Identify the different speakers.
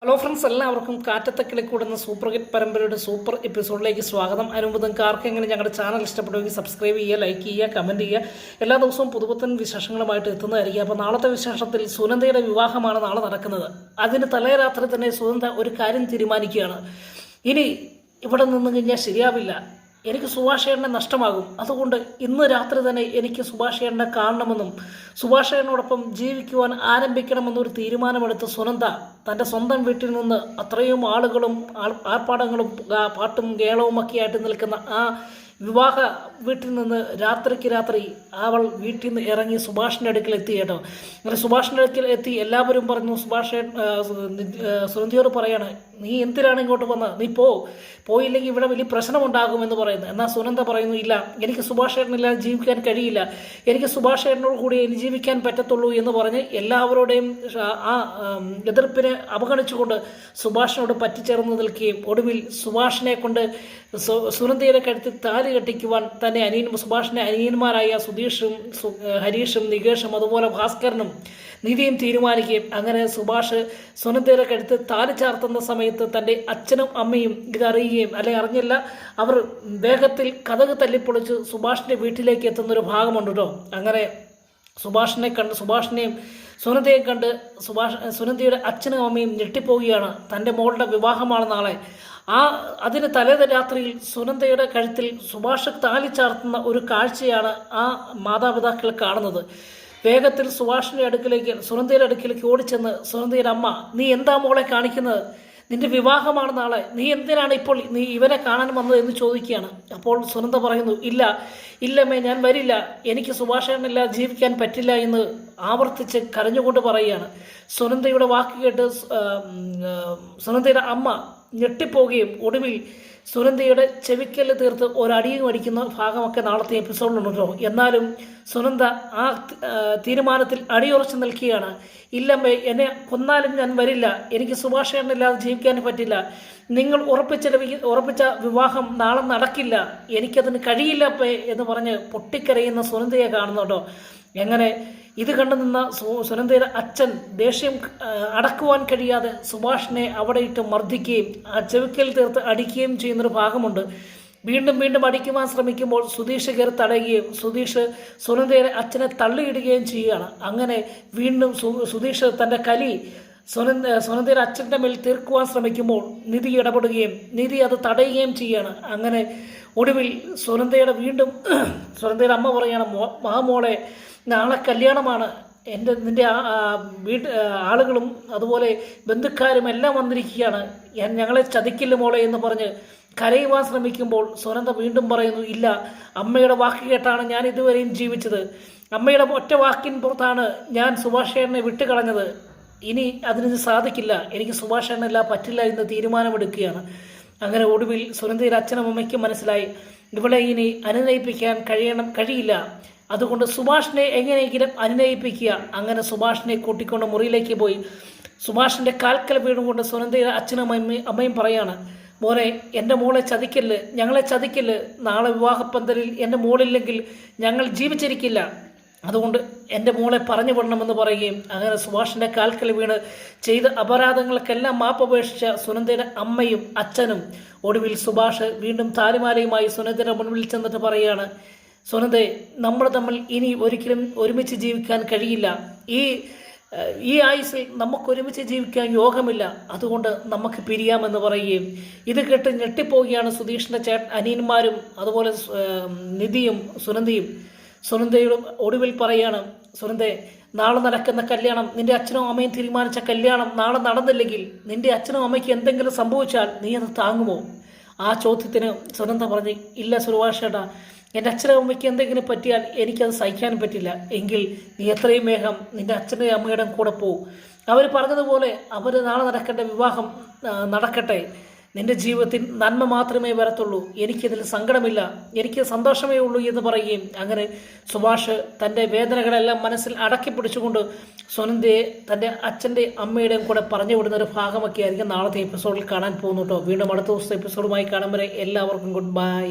Speaker 1: Hello friends, എല്ലാവർക്കും കാറ്റത്തെ കിളിക്കൂടുന്ന super hit പരമ്പരയുടെ super എപ്പിസോഡിലേക്ക് സ്വാഗതം. അതിനുമുമ്പ് നിങ്ങൾക്ക് ആർക്കെങ്കിലും ഞങ്ങളുടെ ചാനൽ ഇഷ്ടപ്പെടുമെങ്കിൽ സബ്സ്ക്രൈബ് ചെയ്യുക, ലൈക്ക് ചെയ്യുക, കമൻറ്റ് ചെയ്യുക. എല്ലാ ദിവസവും പുതുപുത്തൻ വിശേഷങ്ങളുമായിട്ട് എത്തുന്നതായിരിക്കും. അപ്പോൾ നാളത്തെ വിശേഷത്തിൽ സുനന്ദയുടെ വിവാഹമാണ് നാളെ നടക്കുന്നത്. അതിന് തലേരാത്രി തന്നെ സുനന്ദ ഒരു കാര്യം തീരുമാനിക്കുകയാണ്. ഇനി ഇവിടെ നിന്ന് കഴിഞ്ഞാൽ ശരിയാവില്ല, എനിക്ക് സുഭാഷ് ചേട്ടനെ നഷ്ടമാകും. അതുകൊണ്ട് ഇന്ന് രാത്രി തന്നെ എനിക്ക് സുഭാഷ് ചേട്ടനെ കാണണമെന്നും സുഭാഷ് ചേട്ടനോടൊപ്പം ജീവിക്കുവാൻ ആരംഭിക്കണമെന്നൊരു തീരുമാനമെടുത്ത് സുനന്ദ തൻ്റെ സ്വന്തം വീട്ടിൽ നിന്ന് അത്രയും ആളുകളും ആർപ്പാടങ്ങളും പാട്ടും കേളവും ഒക്കെ ആയിട്ട് നിൽക്കുന്ന ആ വിവാഹ വീട്ടിൽ നിന്ന് രാത്രിക്ക് രാത്രി അവൾ വീട്ടിൽ നിന്ന് ഇറങ്ങി സുഭാഷിൻ്റെ അടുക്കൽ എത്തി കേട്ടോ. അങ്ങനെ സുഭാഷിൻ്റെ അടുക്കൽ എത്തി എല്ലാവരും പറഞ്ഞു, സുഭാഷ് സുനന്ദയോട് പറയാണ്, നീ എന്തിനാണ് ഇങ്ങോട്ട് വന്നത്, നീ പോയില്ലെങ്കിൽ ഇവിടെ വലിയ പ്രശ്നമുണ്ടാകുമെന്ന് പറയുന്നു. എന്നാൽ സുനന്ദ പറയുന്നു, ഇല്ല, എനിക്ക് സുഭാഷ് ചേട്ടനില്ലാതെ ജീവിക്കാൻ കഴിയില്ല, എനിക്ക് സുഭാഷ് ചേട്ടനോട് കൂടി ഇനി ജീവിക്കാൻ പറ്റത്തുള്ളൂ എന്ന് പറഞ്ഞ് എല്ലാവരുടെയും ആ എതിർപ്പിനെ അവഗണിച്ചുകൊണ്ട് സുഭാഷിനോട് പറ്റിച്ചേർന്ന് നിൽക്കുകയും ഒടുവിൽ സുഭാഷിനെ കൊണ്ട് സുനന്ദയുടെ കഴുത്തിൽ താലി കെട്ടിക്കുവാൻ തന്നെ സുഭാഷിൻ്റെ അനിയന്മാരായ സുധീഷും ഹരീഷും നികേഷും അതുപോലെ ഭാസ്കരനും നിധിയും തീരുമാനിക്കുകയും അങ്ങനെ സുഭാഷ് സുനന്ദയുടെ കഴുത്ത് താലി ചാർത്തുന്ന സമയത്ത് തൻ്റെ അച്ഛനും അമ്മയും ഇതറിയുകയും അറിഞ്ഞില്ല. അവർ വേഗത്തിൽ കതക് തല്ലിപ്പൊളിച്ച് സുഭാഷിൻ്റെ വീട്ടിലേക്ക് എത്തുന്നൊരു ഭാഗമുണ്ട് കേട്ടോ. അങ്ങനെ സുഭാഷിനെയും സുനന്ദയെയും കണ്ട് സുനന്ദയുടെ അച്ഛനും അമ്മയും ഞെട്ടിപ്പോവുകയാണ്. തൻ്റെ മോളുടെ വിവാഹമാണ് നാളെ. അതിന് തലേ രാത്രിയിൽ സുനന്ദയുടെ കഴുത്തിൽ സുഭാഷ് താലി ചാർത്തുന്ന ഒരു കാഴ്ചയാണ് ആ മാതാപിതാക്കൾ കാണുന്നത്. വേഗത്തിൽ സുനന്ദയുടെ അടുക്കിലേക്ക് ഓടിച്ചെന്ന് സുനന്ദയുടെ അമ്മ, നീ എന്താ മോളെ കാണിക്കുന്നത്, നിന്റെ വിവാഹമാണ് നാളെ, നീ എന്തിനാണ് ഇപ്പോൾ ഇവനെ കാണാൻ വന്നത് എന്ന് ചോദിക്കുകയാണ്. അപ്പോൾ സുനന്ദ പറയുന്നു, ഇല്ലമ്മേ, ഞാൻ വരില്ല, എനിക്ക് സുഭാഷേട്ടനില്ലാതെ ജീവിക്കാൻ പറ്റില്ല എന്ന് ആവർത്തിച്ച് കരഞ്ഞുകൊണ്ട് പറയുകയാണ്. സുനന്ദയുടെ വാക്ക് കേട്ട് സുനന്ദയുടെ അമ്മ ഞെട്ടിപ്പോവുകയും ഒടുവിൽ സുനന്ദയുടെ ചെവിക്കല്ല് തീർത്ത് ഒരടിയും അടിക്കുന്ന ഭാഗമൊക്കെ നാളത്തെ എപ്പിസോഡിലുണ്ടല്ലോ. എന്നാലും സുനന്ദ ആ തീരുമാനത്തിൽ അടിയുറച്ച് നിൽക്കുകയാണ്. ഇല്ലമ്മേ, എന്നെ കൊന്നാലും ഞാൻ വരില്ല, എനിക്ക് സുഭാഷ് ചേട്ടനില്ലാതെ ജീവിക്കാൻ പറ്റില്ല, നിങ്ങൾ ഉറപ്പിച്ച വിവാഹം നാളെ നടക്കില്ല, എനിക്കതിന് കഴിയില്ലപ്പേ എന്ന് പറഞ്ഞ് പൊട്ടിക്കരയുന്ന സുനന്ദയെ കാണുന്നുണ്ടോ. എങ്ങനെ ഇത് കണ്ടു നിന്ന സുനന്ദയുടെ അച്ഛൻ ദേഷ്യം അടക്കുവാൻ കഴിയാതെ സുഭാഷിനെ അവിടെ ഇട്ട് മർദ്ദിക്കുകയും ആ ചെവിക്കൽ തീർത്ത് അടിക്കുകയും ചെയ്യുന്നൊരു ഭാഗമുണ്ട്. വീണ്ടും അടിക്കുവാൻ ശ്രമിക്കുമ്പോൾ സുധീഷ് കയറി തടയുകയും സുധീഷ് സുനന്ദയുടെ അച്ഛനെ തള്ളിയിടുകയും ചെയ്യുകയാണ്. അങ്ങനെ വീണ്ടും സുധീഷ് തൻ്റെ കലി സുനന്ദയുടെ അച്ഛൻ്റെ മേൽ തീർക്കുവാൻ ശ്രമിക്കുമ്പോൾ നിധി ഇടപെടുകയും നിധി അത് തടയുകയും ചെയ്യുകയാണ്. അങ്ങനെ ഒടുവിൽ സുനന്ദയുടെ അമ്മ പറയുകയാണ്, മഹാമോളെ, നാളെ കല്യാണമാണ്, നിൻ്റെ ആളുകളും അതുപോലെ ബന്ധുക്കാരും എല്ലാം വന്നിരിക്കുകയാണ്, ഞങ്ങളെ ചതിക്കില്ല മോളെ എന്ന് പറഞ്ഞ് കരയുവാൻ ശ്രമിക്കുമ്പോൾ സുനന്ദ വീണ്ടും പറയുന്നു, ഇല്ല, അമ്മയുടെ വാക്ക് കേട്ടാണ് ഞാൻ ഇതുവരെയും ജീവിച്ചത്, അമ്മയുടെ ഒറ്റ വാക്കിൻ പുറത്താണ് ഞാൻ സുഭാഷ് ചേട്ടനെ വിട്ടുകളഞ്ഞത്, ഇനി അതിന് സാധിക്കില്ല, എനിക്ക് സുഭാഷ് ചേട്ടനല്ല പറ്റില്ല എന്ന് തീരുമാനമെടുക്കുകയാണ്. അങ്ങനെ ഒടുവിൽ സുനന്ദയുടെ അച്ഛനും അമ്മയ്ക്കും മനസ്സിലായി, ഇവിടെ ഇനി അനുനയിപ്പിക്കാൻ കഴിയില്ല, അതുകൊണ്ട് സുഭാഷിനെ എങ്ങനെയെങ്കിലും അനുനയിപ്പിക്കുക. അങ്ങനെ സുഭാഷിനെ കൂട്ടിക്കൊണ്ട് മുറിയിലേക്ക് പോയി സുഭാഷിൻ്റെ കാൽക്കൽ വീണുകൊണ്ട് സുനന്ദയുടെ അച്ഛനും അമ്മയും പറയാണ്, മോനെ, എൻ്റെ മോളെ ചതിക്കല്ല്, ഞങ്ങളെ ചതിക്കല്ല്, നാളെ വിവാഹപ്പന്തലിൽ എൻ്റെ മോളില്ലെങ്കിൽ ഞങ്ങൾ ജീവിച്ചിരിക്കില്ല, അതുകൊണ്ട് എൻ്റെ മോളെ പറഞ്ഞു വിടണമെന്ന് പറയുകയും അങ്ങനെ സുഭാഷിൻ്റെ കാൽക്കൽ വീണ് ചെയ്ത അപരാധങ്ങൾക്കെല്ലാം മാപ്പപേക്ഷിച്ച സുനന്ദയുടെ അമ്മയും അച്ഛനും ഒടുവിൽ സുഭാഷ് വീണ്ടും താലിമാലയുമായി സുനന്ദയുടെ മുൻപിൽ ചെന്നിട്ട് പറയുകയാണ്, സുനന്ദേ, നമ്മൾ തമ്മിൽ ഇനി ഒരിക്കലും ഒരുമിച്ച് ജീവിക്കാൻ കഴിയില്ല, ഈ ആയുസ്സിൽ നമുക്കൊരുമിച്ച് ജീവിക്കാൻ യോഗമില്ല, അതുകൊണ്ട് നമുക്ക് പിരിയാമെന്ന് പറയുകയും ഇത് കേട്ട് ഞെട്ടിപ്പോവുകയാണ് സുധീഷിൻ്റെ അനിയന്മാരും അതുപോലെ നിധിയും സുനന്ദയുടെ ഒടുവിൽ പറയാണ്, സുനന്ദേ, നാളെ നടക്കുന്ന കല്യാണം, നിന്റെ അച്ഛനും അമ്മയും തീരുമാനിച്ച കല്യാണം നാളെ നടന്നില്ലെങ്കിൽ നിന്റെ അച്ഛനും അമ്മയ്ക്ക് എന്തെങ്കിലും സംഭവിച്ചാൽ നീ അത് താങ്ങുമോ? ആ ചോദ്യത്തിന് സുനന്ദ പറഞ്ഞ്, ഇല്ല സുഭാഷ് ചേട്ടാ, എൻ്റെ അച്ഛനും അമ്മയ്ക്ക് എന്തെങ്കിലും പറ്റിയാൽ എനിക്കത് സഹിക്കാൻ പറ്റില്ല, എങ്കിൽ നീ എത്രയും വേഗം നിൻ്റെ അച്ഛൻ്റെ അമ്മയുടെ കൂടെ പോകും, അവർ പറഞ്ഞതുപോലെ അവർ നാളെ നടക്കേണ്ട വിവാഹം നടക്കട്ടെ, നിൻ്റെ ജീവിതത്തിൽ നന്മ മാത്രമേ വരത്തുള്ളൂ, എനിക്കതിൽ സങ്കടമില്ല, എനിക്ക് സന്തോഷമേ ഉള്ളൂ എന്ന് പറയുകയും അങ്ങനെ സുഭാഷ് തൻ്റെ വേദനകളെല്ലാം മനസ്സിൽ അടക്കി പിടിച്ചുകൊണ്ട് സുനന്ദയെ തൻ്റെ അച്ഛൻ്റെ അമ്മയുടെയും കൂടെ പറഞ്ഞു വിടുന്ന ഒരു ഭാഗമൊക്കെ ആയിരിക്കും നാളത്തെ എപ്പിസോഡിൽ കാണാൻ പോകുന്നു കേട്ടോ. വീണ്ടും അടുത്ത ദിവസത്തെ എപ്പിസോഡുമായി കാണും വരെ എല്ലാവർക്കും ഗുഡ് ബൈ.